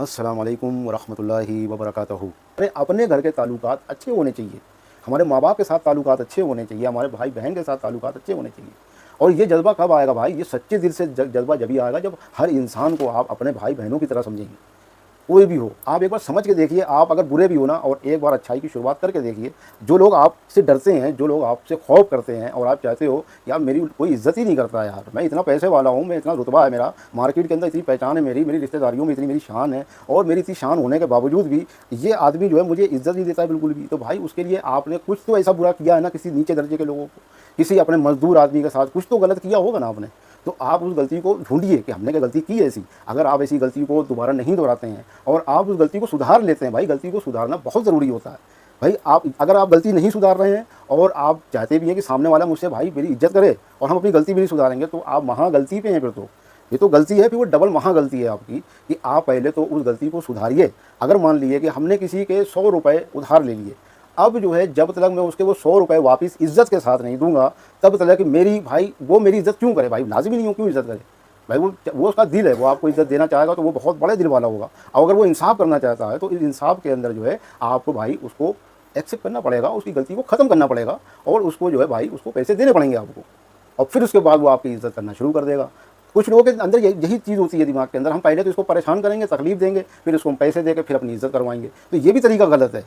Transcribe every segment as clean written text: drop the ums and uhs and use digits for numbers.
अस्सलाम वालेकुम वरहमतुल्लाहि वबरकातुहू। अरे अपने घर के ताल्लुकात अच्छे होने चाहिए, हमारे माँ बाप के साथ ताल्लुकात अच्छे होने चाहिए, हमारे भाई बहन के साथ ताल्लुकात अच्छे होने चाहिए। और ये जज्बा कब आएगा भाई? ये सच्चे दिल से जज्बा जभी आएगा जब हर इंसान को आप अपने भाई बहनों की तरह समझेंगे। कोई भी हो, आप एक बार समझ के देखिए, आप अगर बुरे भी हो ना, और एक बार अच्छाई की शुरुआत करके देखिए। जो लोग आपसे डरते हैं, जो लोग आपसे खौफ करते हैं और आप चाहते हो यार मेरी कोई इज़्ज़त ही नहीं करता यार, मैं इतना पैसे वाला हूँ, मैं इतना रुतबा है मेरा, मार्केट के अंदर इतनी पहचान है मेरी रिश्तेदारियों में इतनी मेरी शान है, और मेरी इतनी शान होने के बावजूद भी ये आदमी जो है मुझे इज़्ज़त नहीं देता है बिल्कुल भी। तो भाई उसके लिए आपने कुछ तो ऐसा बुरा किया है ना, किसी नीचे दर्जे के लोगों को, किसी अपने मज़दूर आदमी के साथ कुछ तो गलत किया होगा ना आपने। तो आप उस गलती को ढूँढिए कि हमने क्या गलती की है ऐसी। अगर आप ऐसी गलती को दोबारा नहीं दोहराते हैं और आप उस गलती को सुधार लेते हैं, भाई गलती को सुधारना बहुत ज़रूरी होता है। भाई आप अगर आप गलती नहीं सुधार रहे हैं और आप चाहते भी हैं कि सामने वाला मुझसे भाई मेरी इज़्ज़त करे और हम अपनी गलती भी नहीं सुधारेंगे, तो आप महा गलती पे हैं फिर तो। ये तो गलती है, फिर वो डबल महा गलती है आपकी कि आप पहले तो उस गलती को सुधारिए। अगर मान लीजिए कि हमने किसी के 100 रुपये उधार ले लिए, अब जो है जब तक मैं उसके वो 100 रुपये वापस इज़्ज़त के साथ नहीं दूँगा, तब तक कि मेरी भाई वो मेरी इज़्ज़त क्यों करे भाई? लाज़मी नहीं हो क्यों इज़्ज़त करे? भाई वो उसका दिल है, वो आपको इज़्ज़त देना चाहेगा तो वो बहुत बड़े दिल वाला होगा। और अगर वो इंसाफ़ करना चाहता है तो इस इंसाफ़ के अंदर जो है आपको भाई उसको एक्सेप्ट करना पड़ेगा, उसकी गलती को ख़त्म करना पड़ेगा, और उसको जो है भाई उसको पैसे देने पड़ेंगे आपको, और फिर उसके बाद वो आपकी इज़्ज़त करना शुरू कर देगा। कुछ लोगों के अंदर यही चीज़ होती है दिमाग के अंदर, हम पहले तो इसको परेशान करेंगे, तकलीफ़ देंगे, फिर इसको हम पैसे देके फिर अपनी इज़्ज़त करवाएँगे। तो ये भी तरीका गलत है।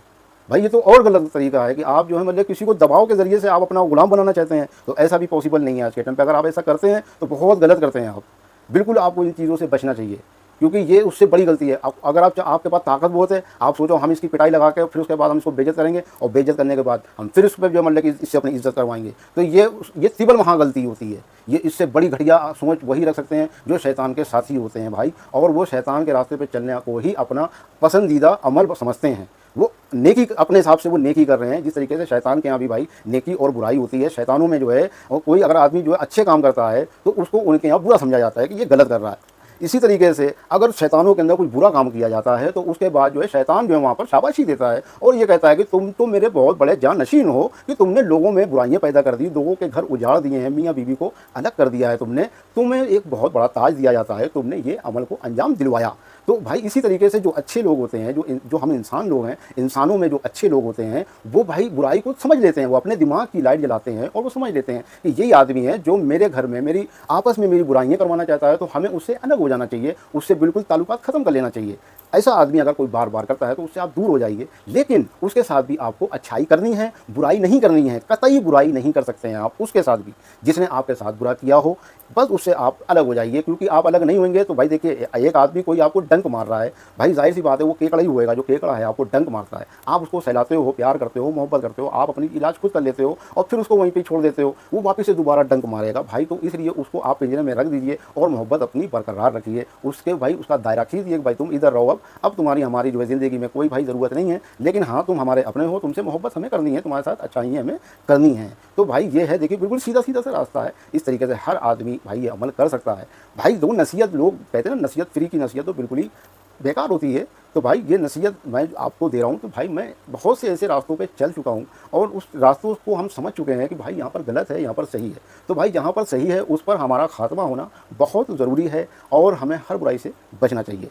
भाई ये तो और गलत तरीका है कि आप जो है मतलब किसी को दबाव के ज़रिए से आप अपना गुलाम बनाना चाहते हैं, तो ऐसा भी पॉसिबल नहीं है आज के टाइम पे। अगर आप ऐसा करते हैं तो बहुत गलत करते हैं आप। बिल्कुल आपको इन चीज़ों से बचना चाहिए, क्योंकि ये उससे बड़ी गलती है। अगर आपके पास ताकत बहुत है, आप सोचो हम इसकी पिटाई लगा के फिर उसके बाद हम इसको बेइज्जत करेंगे, और बेइज्जत करने के बाद हम फिर उस पर जो मतलब कि इससे अपनी इज़्ज़त करवाएंगे, तो ये तिबल महा गलती होती है। ये इससे बड़ी घटिया सोच वही रख सकते हैं जो शैतान के साथी होते हैं भाई, और वो शैतान के रास्ते पे चलने को ही अपना पसंदीदा अमल समझते हैं। वो नेकी अपने हिसाब से वो नेकी कर रहे हैं, जिस तरीके से शैतान के यहाँ भी भाई नेकी और बुराई होती है। शैतानों में जो है, और कोई अगर आदमी जो है अच्छे काम करता है तो उसको उनके यहाँ बुरा समझा जाता है कि ये गलत कर रहा है। इसी तरीके से अगर शैतानों के अंदर कुछ बुरा काम किया जाता है तो उसके बाद जो है शैतान जो है वहाँ पर शाबाशी देता है, और ये कहता है कि तुम तो मेरे बहुत बड़े जानशीन हो, कि तुमने लोगों में बुराइयां पैदा कर दी, लोगों के घर उजाड़ दिए हैं, मियाँ बीवी को अलग कर दिया है तुमने, तुम्हें एक बहुत बड़ा ताज दिया जाता है, तुमने ये अमल को अंजाम दिलवाया। तो भाई इसी तरीके से जो अच्छे लोग होते हैं, जो हम इंसान लोग हैं, इंसानों में जो अच्छे लोग होते हैं, वो भाई बुराई को समझ लेते हैं, वो अपने दिमाग की लाइट जलाते हैं और वो समझ लेते हैं कि यही आदमी है जो मेरे घर में मेरी आपस में मेरी बुराइयां करवाना चाहता है, तो हमें उससे अलग हो जाना चाहिए, उससे बिल्कुल ताल्लुकात ख़त्म कर लेना चाहिए। ऐसा आदमी अगर कोई बार बार करता है तो उससे आप दूर हो जाइए, लेकिन उसके साथ भी आपको अच्छाई करनी है, बुराई नहीं करनी है। कतई बुराई नहीं कर सकते हैं आप उसके साथ भी, जिसने आपके साथ बुरा किया हो, बस उससे आप अलग हो जाइए। क्योंकि आप अलग नहीं होंगे तो भाई देखिए, एक आदमी कोई आपको डंक मार रहा है, भाई जाहिर सी बात है वो केकड़ा ही होएगा, जो केकड़ा है आपको डंक मारता है, आप उसको सहलाते हो, प्यार करते हो, मोहब्बत करते हो, आप अपनी इलाज खुद कर लेते हो और फिर उसको वहीं पे छोड़ देते हो, वो वापस से दोबारा डंक मारेगा भाई। तो इसलिए उसको आप पिंजरे में रख दीजिए और मोहब्बत अपनी बरकरार रखिए, उसके भाई उसका दायरा खींचिए कि भाई तुम इधर रहो, अब तुम्हारी हमारी जो है ज़िंदगी में कोई भाई ज़रूरत नहीं है, लेकिन हाँ तुम हमारे अपने हो, तुमसे मोहब्बत हमें करनी है, तुम्हारे साथ अच्छाई हमें करनी है। तो भाई ये है, देखिए बिल्कुल सीधा सीधा सा रास्ता है, इस तरीके से हर आदमी भाई ये अमल कर सकता है। भाई दो नसीहत, लोग कहते हैं ना नसीहत फ्री की नसीहत तो बिल्कुल ही बेकार होती है। तो भाई ये नसीहत मैं आपको दे रहा हूँ, तो भाई मैं बहुत से ऐसे रास्तों पे चल चुका हूँ और उस रास्तों को हम समझ चुके हैं कि भाई यहाँ पर गलत है, यहाँ पर सही है। तो भाई जहाँ पर सही है उस पर हमारा खात्मा होना बहुत ज़रूरी है और हमें हर बुराई से बचना चाहिए।